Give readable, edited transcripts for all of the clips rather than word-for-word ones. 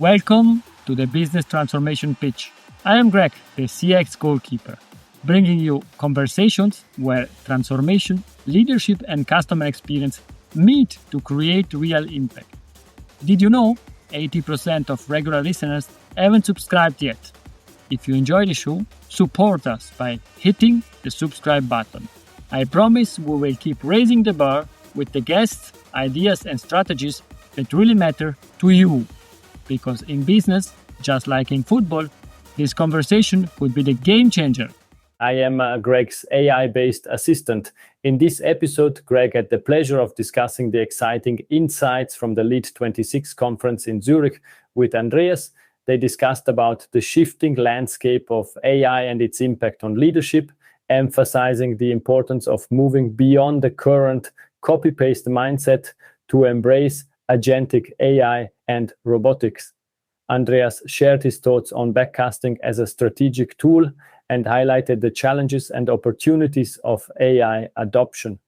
Welcome to the Business Transformation Pitch. I am Greg, the CX goalkeeper, bringing you conversations where transformation, leadership, and customer experience meet to create real impact. Did you know 80% of regular listeners haven't subscribed yet? If you enjoy the show, support us by hitting the subscribe button. I promise we will keep raising the bar with the guests, ideas, and strategies that really matter to you. Because in business, just like in football, this conversation could be the game changer. I am Greg's AI-based assistant. In this episode, Greg had the pleasure of discussing the exciting insights from the Lead 26 conference in Zurich with Andreas. They discussed about the shifting landscape of AI and its impact on leadership, emphasizing the importance of moving beyond the current copy-paste mindset to embrace agentic AI and robotics. Andreas shared his thoughts on backcasting as a strategic tool and highlighted the challenges and opportunities of AI adoption.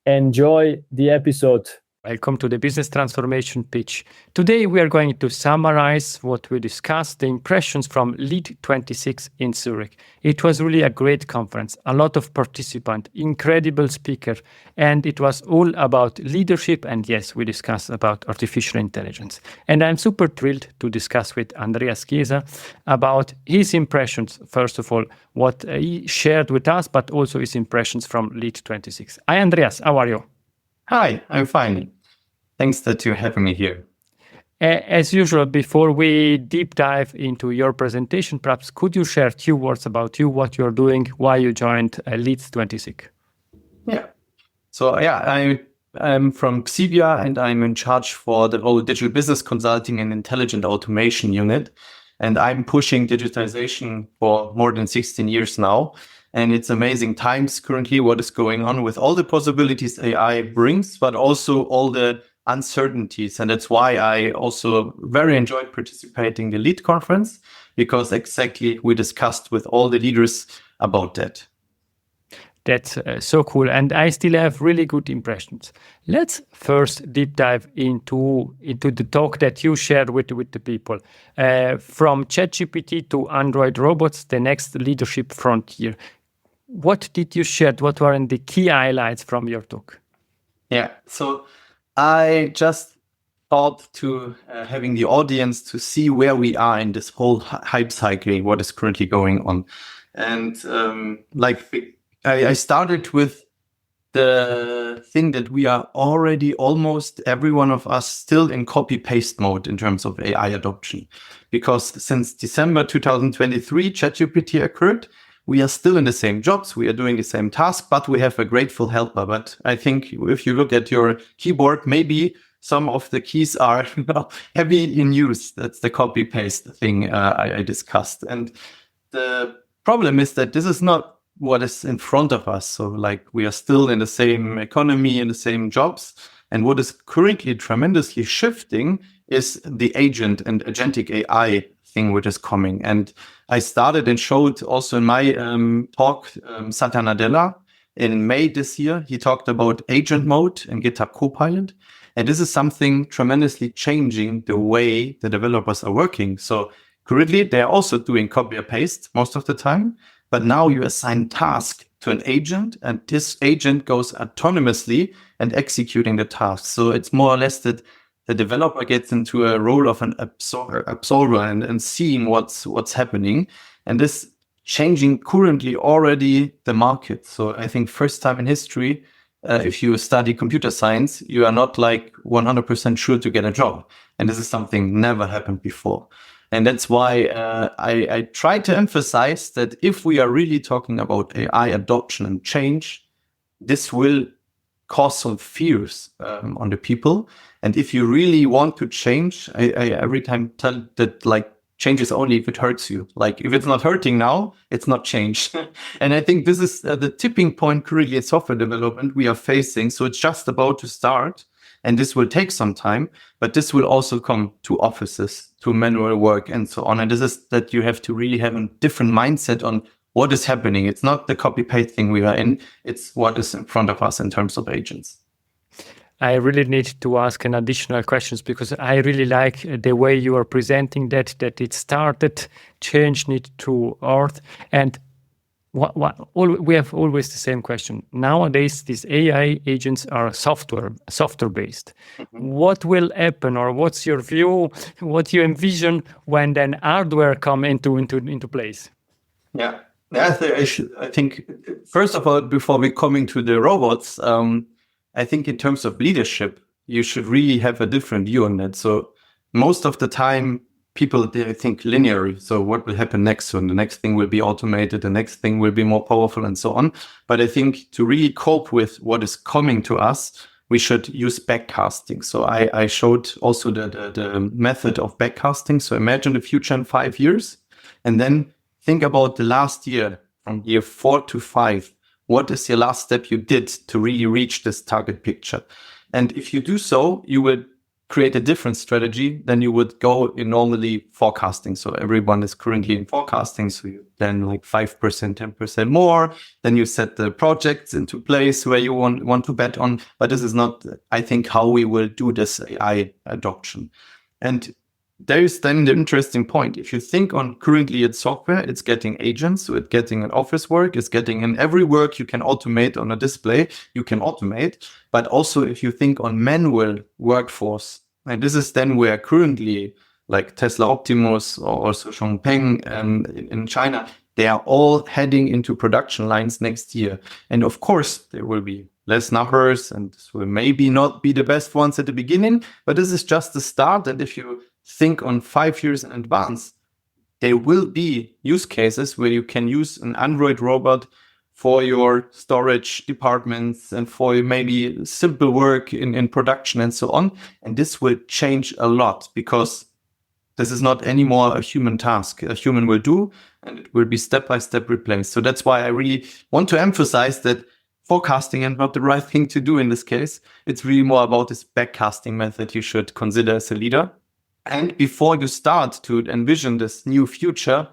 Enjoy the episode. Welcome to the Business Transformation Pitch. Today we are going to summarize what we discussed, the impressions from Lead 26 in Zurich. It was really a great conference, a lot of participants, incredible speaker, and it was all about leadership, and yes, we discussed about artificial intelligence. And I'm super thrilled to discuss with Andreas Giesa about his impressions, first of all, what he shared with us, but also his impressions from Lead 26. Hi Andreas, how are you? Hi, I'm fine. Thanks that you're having me here. As usual, before we deep dive into your presentation, perhaps could you share a few words about you, what you're doing, why you joined Lead 26? I'm from Xebia and I'm in charge for the whole digital business consulting and intelligent automation unit. And I'm pushing digitalization for more than 16 years now. And it's amazing times currently what is going on with all the possibilities AI brings, but also all the uncertainties. And that's why I also very enjoyed participating in the LEAD conference, because exactly we discussed with all the leaders about that. That's so cool. And I still have really good impressions. Let's first deep dive into the talk that you shared with the people. From ChatGPT to Android robots, the next leadership frontier. What did you share? What were the key highlights from your talk? Yeah, so I just thought to having the audience to see where we are in this whole hype cycle, what is currently going on. And I started with the thing that we are already almost every one of us still in copy-paste mode in terms of AI adoption. Because since December 2023, ChatGPT occurred, we are still in the same jobs, we are doing the same task, but we have a grateful helper. But I think if you look at your keyboard, maybe some of the keys are heavy in use. That's the copy-paste thing I discussed. And the problem is that this is not what is in front of us. So we are still in the same economy, in the same jobs. And what is currently tremendously shifting is the agent and agentic AI thing which is coming. And I started and showed also in my talk, Satya Nadella, in May this year, he talked about agent mode and GitHub Copilot. And this is something tremendously changing the way the developers are working. So currently, they're also doing copy or paste most of the time. But now you assign task to an agent, and this agent goes autonomously and executing the task. So it's more or less that the developer gets into a role of an absolver and seeing what's happening. And this changing currently already the market. So I think first time in history, if you study computer science, you are not 100% sure to get a job. And this is something never happened before. And that's why I try to emphasize that if we are really talking about AI adoption and change, this will cause some fears on the people. And if you really want to change, I every time tell that change is only if it hurts you. If it's not hurting now, it's not change. And I think this is the tipping point currently in software development we are facing. So it's just about to start. And this will take some time, but this will also come to offices, to manual work and so on. And this is that you have to really have a different mindset on what is happening. It's not the copy-paste thing we are in. It's what is in front of us in terms of agents. I really need to ask an additional questions because I really like the way you are presenting that it started, change need to earth. And we have always the same question. Nowadays, these AI agents are software based. What will happen, or what's your view? What you envision when then hardware come into place? Yeah, I think first of all, before we coming to the robots, I think in terms of leadership, you should really have a different view on that. So most of the time, people they think linear. So what will happen next? So the next thing will be automated. The next thing will be more powerful, and so on. But I think to really cope with what is coming to us, we should use backcasting. So I showed also the method of backcasting. So imagine the future in 5 years, and then think about the last year, from year 4 to 5. What is your last step you did to really reach this target picture? And if you do so, you will create a different strategy than you would go in normally forecasting. So everyone is currently in forecasting. So you then like 5%, 10% more. Then you set the projects into place where you want to bet on. But this is not, I think, how we will do this AI adoption. And there is then the interesting point. If you think on currently it's software, it's getting agents, so it's getting an office work, it's getting in every work you can automate on a display, you can automate. But also if you think on manual workforce, and this is then where currently like Tesla Optimus or also Chongpeng in China, they are all heading into production lines next year. And of course, there will be less numbers and this will maybe not be the best ones at the beginning, but this is just the start. And if you think on 5 years in advance, there will be use cases where you can use an Android robot for your storage departments and for maybe simple work in production and so on. And this will change a lot because this is not anymore a human task. A human will do, and it will be step by step replaced. So that's why I really want to emphasize that forecasting is not the right thing to do in this case. It's really more about this backcasting method you should consider as a leader. And before you start to envision this new future,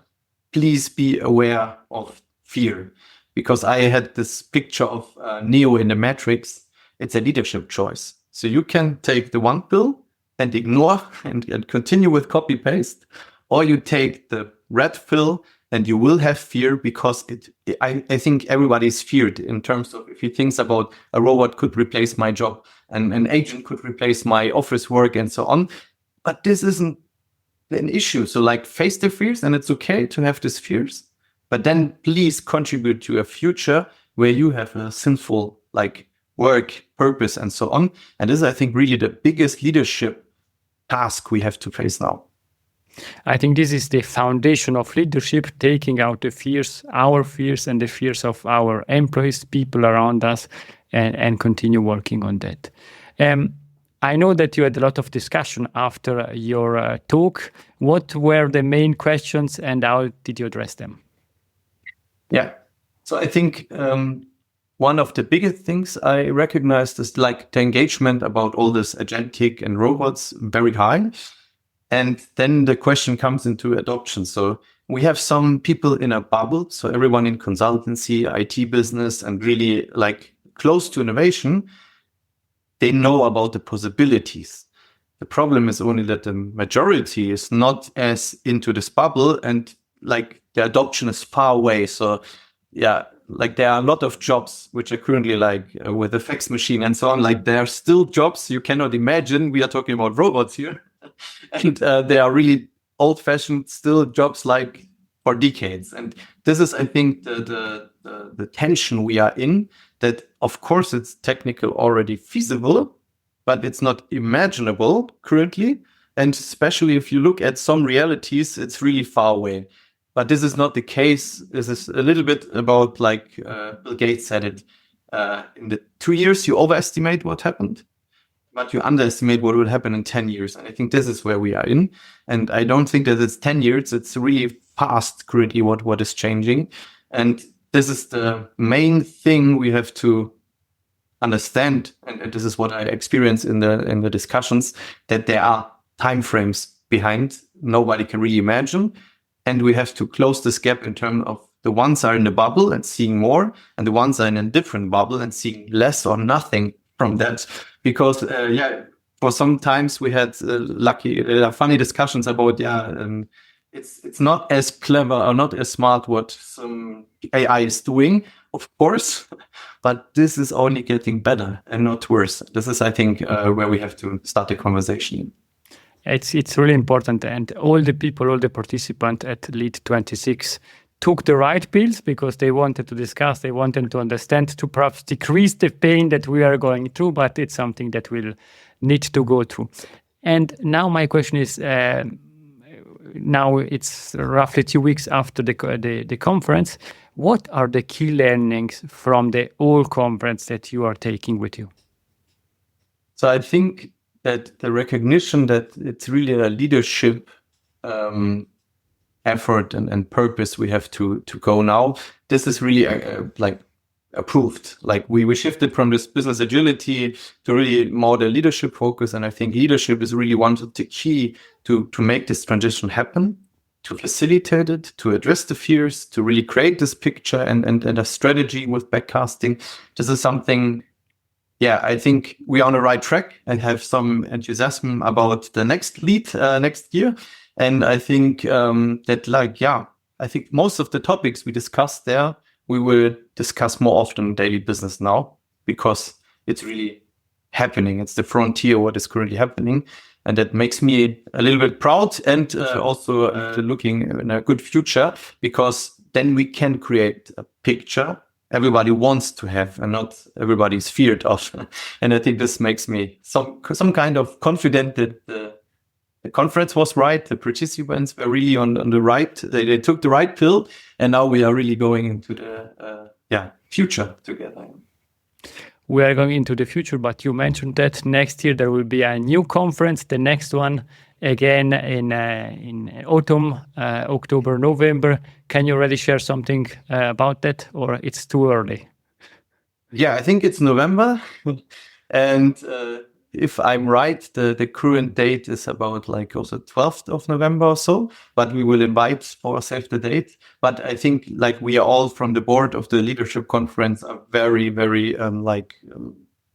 please be aware of fear. Because I had this picture of Neo in the Matrix. It's a leadership choice. So you can take the one pill and ignore and continue with copy paste, or you take the red pill and you will have fear because I think everybody is feared in terms of if he thinks about a robot could replace my job and an agent could replace my office work and so on. But this isn't an issue. So like face the fears, and it's okay to have these fears, but then please contribute to a future where you have a sinful like work, purpose, and so on. And this is, I think, really the biggest leadership task we have to face now. I think this is the foundation of leadership, taking out the fears, our fears and the fears of our employees, people around us, and continue working on that. I know that you had a lot of discussion after your talk. What were the main questions and how did you address them? Yeah, so I think one of the biggest things I recognized is like the engagement about all this agentic and robots very high. And then the question comes into adoption. So we have some people in a bubble. So everyone in consultancy, IT business, and really like close to innovation, they know about the possibilities. The problem is only that the majority is not as into this bubble and like the adoption is far away. So yeah, like there are a lot of jobs which are currently like with a fax machine and so on. Like there are still jobs you cannot imagine. We are talking about robots here. And they are really old-fashioned still jobs like for decades. And this is, I think, the tension we are in, that of course it's technical already feasible, but it's not imaginable currently. And especially if you look at some realities, it's really far away. But this is not the case. This is a little bit about like Bill Gates said it. In the 2 years, you overestimate what happened, but you underestimate what will happen in 10 years. And I think this is where we are in. And I don't think that it's 10 years. It's really fast currently what is changing. And this is the main thing we have to understand. And this is what I experience in the discussions, that there are timeframes behind nobody can really imagine. And we have to close this gap in terms of the ones are in the bubble and seeing more, and the ones are in a different bubble and seeing less or nothing from that, because for some times we had funny discussions about it's not as clever or not as smart what some AI is doing, of course, but this is only getting better and not worse. This is, I think, where we have to start the conversation. It's really important, and all the people, all the participants at Lead 26 took the right pills because they wanted to discuss, they wanted to understand, to perhaps decrease the pain that we are going through, but it's something that we'll need to go through. And now my question is, now it's roughly 2 weeks after the conference. What are the key learnings from the whole conference that you are taking with you? So I think that the recognition that it's really a leadership effort and purpose we have to go now. This is really approved. Like we shifted from this business agility to really more the leadership focus. And I think leadership is really one of the key to make this transition happen, to facilitate it, to address the fears, to really create this picture and a strategy with backcasting. This is something, I think we are on the right track and have some enthusiasm about the next lead next year. And I think I think most of the topics we discussed there, we will discuss more often in daily business now, because it's really happening. It's the frontier, what is currently happening. And that makes me a little bit proud and also looking in a good future, because then we can create a picture everybody wants to have and not everybody's feared of. And I think this makes me some kind of confident that the conference was right. The participants were really on the right. They took the right pill, and now we are really going into the future together. We are going into the future, but you mentioned that next year there will be a new conference. The next one again in autumn, October, November. Can you already share something about that, or it's too early? Yeah, I think it's November, and if I'm right, the current date is about also 12th of November or so, but we will invite for save the date. But I think we are all from the board of the leadership conference are very, very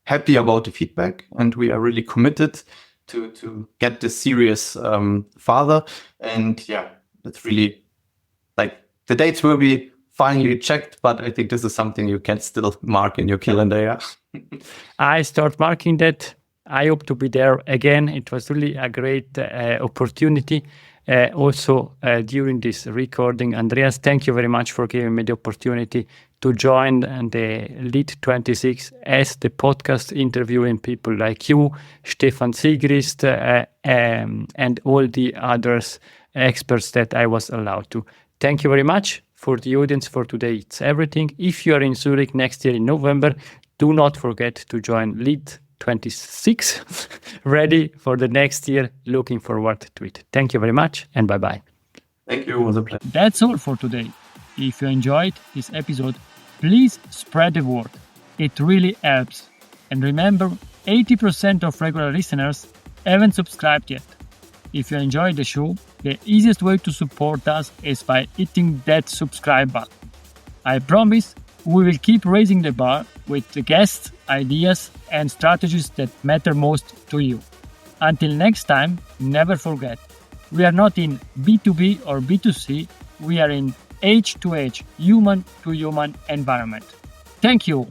happy about the feedback, and we are really committed to get this serious further. And that's really the dates will be finally checked, but I think this is something you can still mark in your calendar. I start marking that. I hope to be there again. It was really a great opportunity. Also, during this recording, Andreas, thank you very much for giving me the opportunity to join the Lead 26 as the podcast interviewing people like you, Stefan Sigrist, and all the others experts that I was allowed to. Thank you very much for the audience for today. It's everything. If you are in Zurich next year in November, do not forget to join Lead 26, ready for the next year. Looking forward to it. Thank you very much, and bye-bye. Thank you. It was a pleasure. That's all for today. If you enjoyed this episode, please spread the word. It really helps. And remember, 80% of regular listeners haven't subscribed yet. If you enjoyed the show, the easiest way to support us is by hitting that subscribe button. I promise we will keep raising the bar with the guests, ideas, and strategies that matter most to you. Until next time, never forget, we are not in B2B or B2C, we are in H2H, human-to-human environment. Thank you.